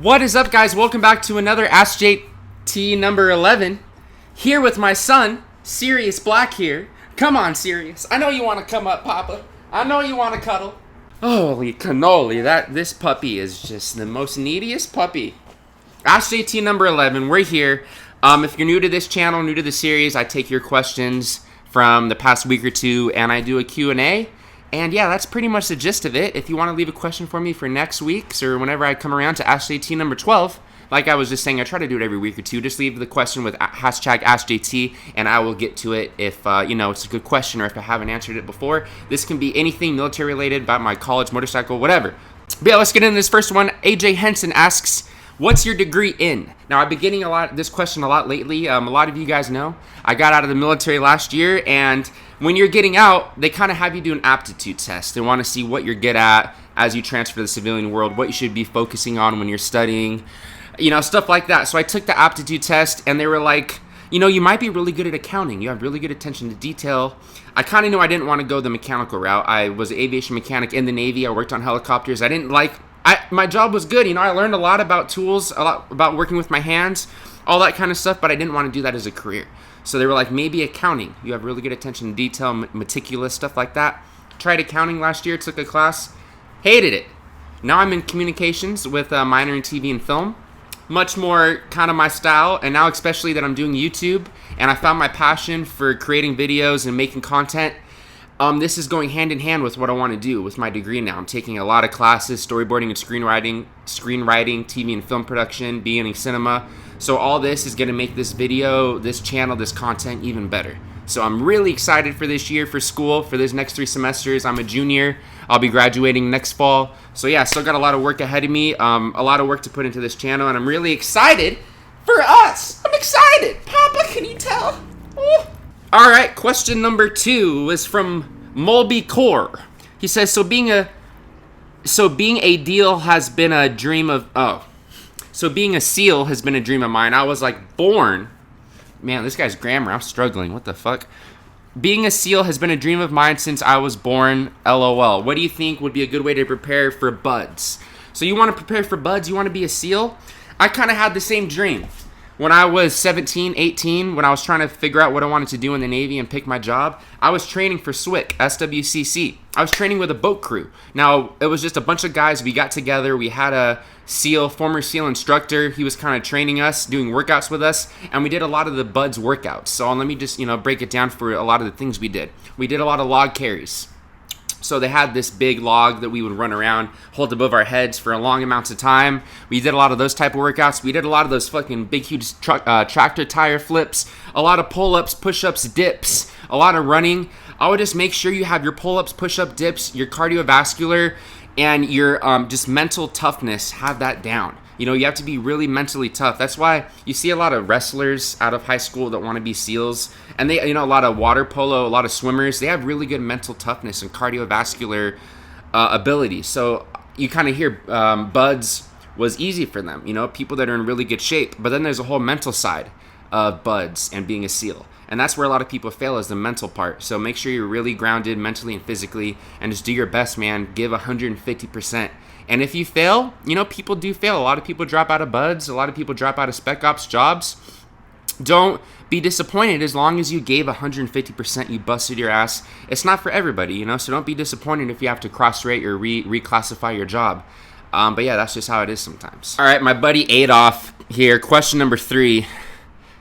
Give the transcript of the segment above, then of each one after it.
What is up, guys? Welcome back to another AskJT number 11. Here with my son, Sirius Black here. Come on, Sirius. I know you want to come up, Papa. I know you want to cuddle. Holy cannoli, this puppy is just the most neediest puppy. AskJT number 11, we're here. If you're new to this channel, new to the series, I take your questions from the past week or two, and I do a Q&A. And yeah, that's pretty much the gist of it. If you want to leave a question for me for next week's or whenever I come around to AskJT number 12, like I was just saying, I try to do it every week or two. Just leave the question with hashtag AskJT, and I will get to it if, it's a good question or if I haven't answered it before. This can be anything military related, about my college, motorcycle, whatever. But yeah, let's get into this first one. AJ Henson asks, what's your degree in? Now, I've been getting this question a lot lately. A lot of you guys know I got out of the military last year, and when you're getting out, they kind of have you do an aptitude test. They want to see what you're good at as you transfer to the civilian world, what you should be focusing on when you're studying, stuff like that. So I took the aptitude test, and they were like, you might be really good at accounting. You have really good attention to detail. I kind of knew I didn't want to go the mechanical route. I was an aviation mechanic in the Navy. I worked on helicopters. My job was good. I learned a lot about tools, a lot about working with my hands, all that kind of stuff, but I didn't want to do that as a career. So they were like, maybe accounting. You have really good attention to detail, meticulous, stuff like that. Tried accounting last year, took a class, hated it. Now I'm in communications with a minor in TV and film. Much more kind of my style, and now especially that I'm doing YouTube, and I found my passion for creating videos and making content. This is going hand in hand with what I want to do with my degree now. I'm taking a lot of classes, storyboarding and screenwriting, TV and film production, being in cinema. So all this is going to make this video, this channel, this content even better. So I'm really excited for this year, for school, for these next 3 semesters. I'm a junior. I'll be graduating next fall. So yeah, still got a lot of work ahead of me, a lot of work to put into this channel, and I'm really excited for us. I'm excited. Papa, can you tell? Ooh. All right, question number 2 is from Mulby Core. He says, So being a SEAL has been a dream of mine. I was born. Man, this guy's grammar, I'm struggling. What the fuck? Being a SEAL has been a dream of mine since I was born. LOL. What do you think would be a good way to prepare for buds? So you want to prepare for buds? You want to be a SEAL? I kind of had the same dream. When I was 17, 18, when I was trying to figure out what I wanted to do in the Navy and pick my job, I was training for SWCC, SWCC. I was training with a boat crew. Now, it was just a bunch of guys. We got together. We had a former SEAL instructor. He was kind of training us, doing workouts with us, and we did a lot of the BUDS workouts. So let me just, break it down for a lot of the things we did. We did a lot of log carries. So they had this big log that we would run around, hold above our heads for a long amounts of time. We did a lot of those type of workouts. We did a lot of those fucking big, huge tractor tire flips, a lot of pull-ups, push-ups, dips, a lot of running. I would just make sure you have your pull-ups, push-up, dips, your cardiovascular, and your just mental toughness, have that down. You have to be really mentally tough. That's why you see a lot of wrestlers out of high school that want to be SEALs. And they, a lot of water polo, a lot of swimmers, they have really good mental toughness and cardiovascular ability. So you kind of hear BUDS was easy for them, people that are in really good shape. But then there's a whole mental side of BUDS and being a SEAL. And that's where a lot of people fail, is the mental part. So make sure you're really grounded mentally and physically, and just do your best, man. Give 150%. And if you fail, people do fail. A lot of people drop out of BUDS. A lot of people drop out of Spec Ops jobs. Don't be disappointed as long as you gave 150%, you busted your ass. It's not for everybody, so don't be disappointed if you have to cross-rate or reclassify your job. But yeah, that's just how it is sometimes. All right, my buddy Adolf here, question number 3.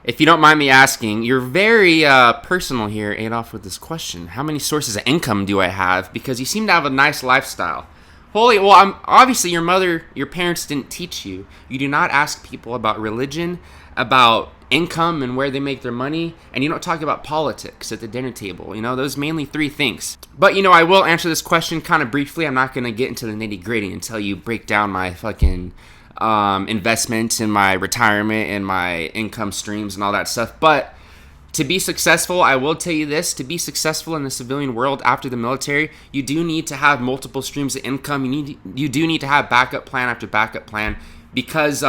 If you don't mind me asking, you're very personal here, Adolf, with this question. How many sources of income do I have? Because you seem to have a nice lifestyle. Obviously your parents didn't teach you. You do not ask people about religion, about income and where they make their money, and you don't talk about politics at the dinner table. Those mainly 3 things. But, I will answer this question kind of briefly. I'm not going to get into the nitty-gritty until you break down my fucking investments in my retirement and my income streams and all that stuff. But to be successful, I will tell you this, to be successful in the civilian world after the military, you do need to have multiple streams of income. You do need to have backup plan after backup plan, because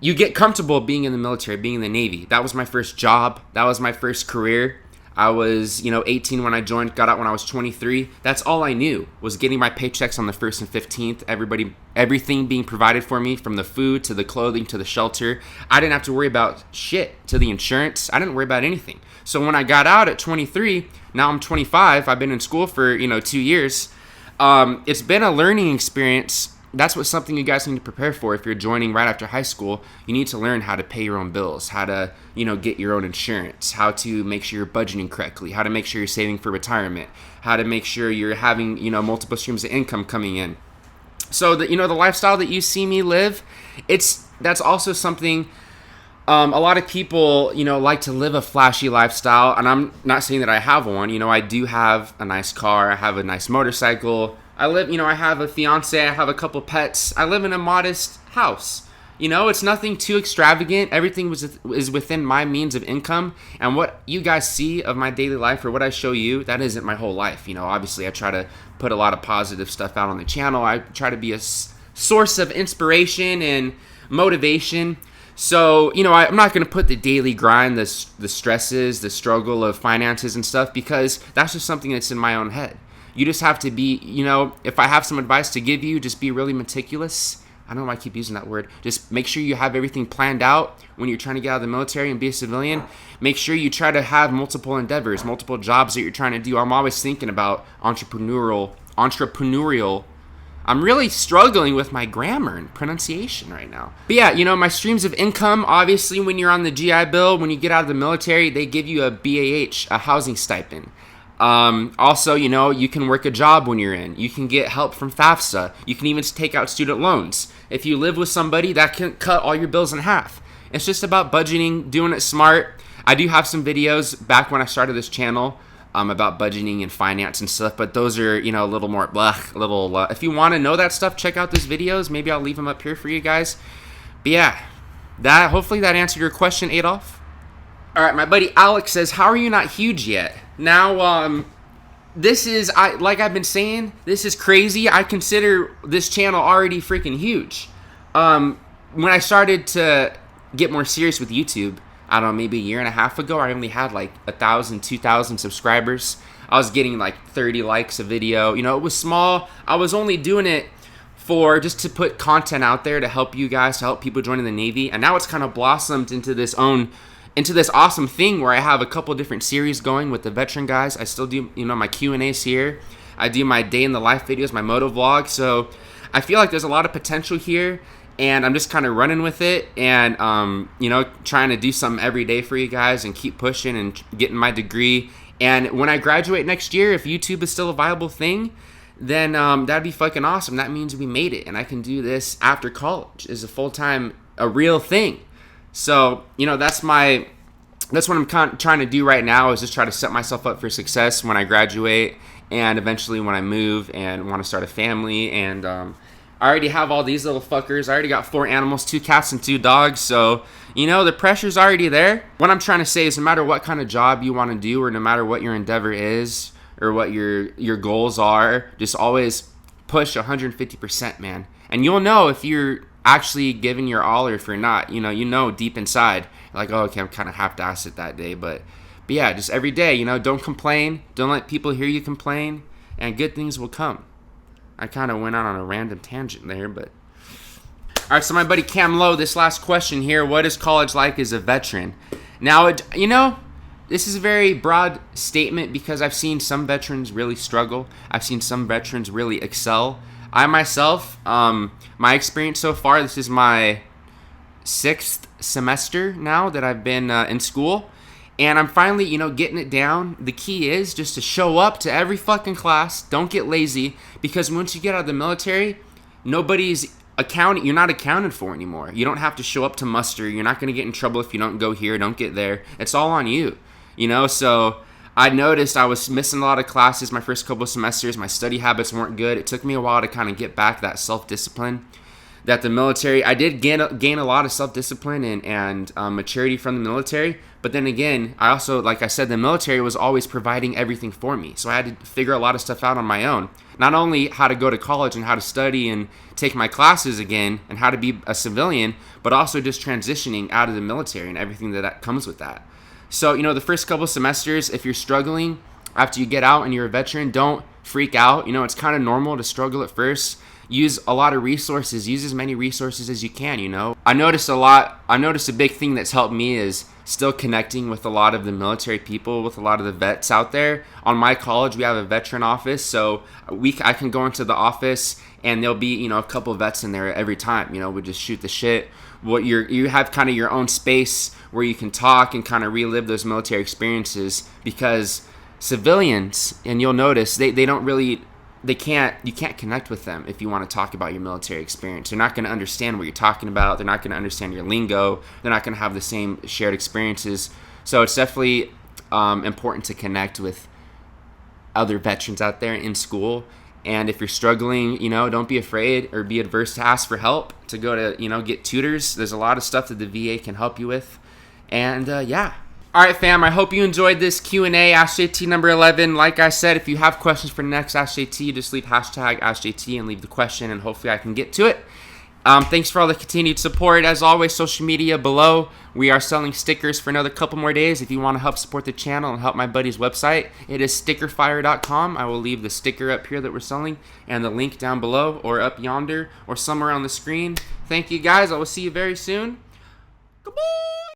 you get comfortable being in the military, being in the Navy. That was my first job. That was my first career. I was, 18 when I joined, got out when I was 23. That's all I knew, was getting my paychecks on the 1st and 15th. Everything being provided for me, from the food to the clothing to the shelter. I didn't have to worry about shit, to the insurance. I didn't worry about anything. So when I got out at 23, now I'm 25. I've been in school for, 2 years. It's been a learning experience. That's something you guys need to prepare for. If you're joining right after high school, you need to learn how to pay your own bills, how to, get your own insurance, how to make sure you're budgeting correctly, how to make sure you're saving for retirement, how to make sure you're having, multiple streams of income coming in. So the lifestyle that you see me live, that's also something. A lot of people, like to live a flashy lifestyle, and I'm not saying that I have one. I do have a nice car, I have a nice motorcycle. I have a fiance, I have a couple pets. I live in a modest house. It's nothing too extravagant. Everything is within my means of income. And what you guys see of my daily life, or what I show you, that isn't my whole life. Obviously I try to put a lot of positive stuff out on the channel. I try to be a source of inspiration and motivation. So, I'm not going to put the daily grind, the stresses, the struggle of finances and stuff, because that's just something that's in my own head. You just have to be, if I have some advice to give you, just be really meticulous. I don't know why I keep using that word. Just make sure you have everything planned out when you're trying to get out of the military and be a civilian. Make sure you try to have multiple endeavors, multiple jobs that you're trying to do. I'm always thinking about entrepreneurial. I'm really struggling with my grammar and pronunciation right now. But yeah, my streams of income, obviously when you're on the GI Bill, when you get out of the military, they give you a BAH, a housing stipend. Also, you can work a job when you're in. You can get help from FAFSA. You can even take out student loans. If you live with somebody, that can cut all your bills in half. It's just about budgeting, doing it smart. I do have some videos back when I started this channel about budgeting and finance and stuff, but those are, a little more if you want to know that stuff, check out those videos. Maybe I'll leave them up here for you guys. But yeah, hopefully that answered your question, Adolf. All right, my buddy Alex says, how are you not huge yet? Now, this is, like I've been saying, this is crazy. I consider this channel already freaking huge. When I started to get more serious with YouTube, I don't know, maybe a year and a half ago, I only had like 1,000, 2,000 subscribers. I was getting like 30 likes a video. It was small. I was only doing it for just to put content out there to help you guys, to help people joining the Navy. And now it's kind of blossomed into this awesome thing where I have a couple different series going with the veteran guys. I still do, my Q&As here. I do my day in the life videos, my moto vlog. So I feel like there's a lot of potential here, and I'm just kind of running with it and, trying to do something every day for you guys and keep pushing and getting my degree. And when I graduate next year, if YouTube is still a viable thing, then that'd be fucking awesome. That means we made it, and I can do this after college as a real thing. So, that's what I'm trying to do right now, is just try to set myself up for success when I graduate and eventually when I move and want to start a family. And I already have all these little fuckers. I already got 4 animals, 2 cats and 2 dogs. So, the pressure's already there. What I'm trying to say is, no matter what kind of job you want to do, or no matter what your endeavor is, or what your goals are, just always push 150%, man. And you'll know if you're actually giving your all or if you're not. Deep inside, like, oh, okay, I'm kind of half-assed it that day. But yeah, just every day, don't complain. Don't let people hear you complain, and good things will come. I kind of went out on a random tangent there, but... All right, so my buddy Cam Lowe, this last question here. What is college like as a veteran? Now, this is a very broad statement because I've seen some veterans really struggle. I've seen some veterans really excel. I myself, my experience so far, this is my 6th semester now that I've been in school. And I'm finally, getting it down. The key is just to show up to every fucking class. Don't get lazy, because once you get out of the military, you're not accounted for anymore. You don't have to show up to muster. You're not going to get in trouble if you don't go here, don't get there. It's all on you, So I noticed I was missing a lot of classes my first couple of semesters. My study habits weren't good. It took me a while to kind of get back that self-discipline that the military, I did gain a lot of self-discipline and maturity from the military. But then again, I also, like I said, the military was always providing everything for me. So I had to figure a lot of stuff out on my own. Not only how to go to college and how to study and take my classes again and how to be a civilian, but also just transitioning out of the military and everything that comes with that. So, the first couple semesters, if you're struggling after you get out and you're a veteran, don't freak out. It's kind of normal to struggle at first. Use a lot of resources. Use as many resources as you can, I noticed a big thing that's helped me is still connecting with a lot of the military people, with a lot of the vets out there. On my college, we have a veteran office, so I can go into the office and there'll be, a couple of vets in there every time. We just shoot the shit. You have kind of your own space where you can talk and kind of relive those military experiences, because civilians, and you'll notice you can't connect with them if you want to talk about your military experience. They're not going to understand what you're talking about. They're not going to understand your lingo. They're not going to have the same shared experiences. So it's definitely important to connect with other veterans out there in school. And if you're struggling, don't be afraid or be adverse to ask for help, to go to, get tutors. There's a lot of stuff that the VA can help you with. And yeah. All right, fam, I hope you enjoyed this Q&A, AskJT number 11. Like I said, if you have questions for next AskJT, just leave hashtag AskJT and leave the question, and hopefully I can get to it. Thanks for all the continued support. As always, social media below. We are selling stickers for another couple more days. If you want to help support the channel and help my buddy's website, it is stickerfire.com. I will leave the sticker up here that we're selling and the link down below or up yonder or somewhere on the screen. Thank you, guys. I will see you very soon. Goodbye.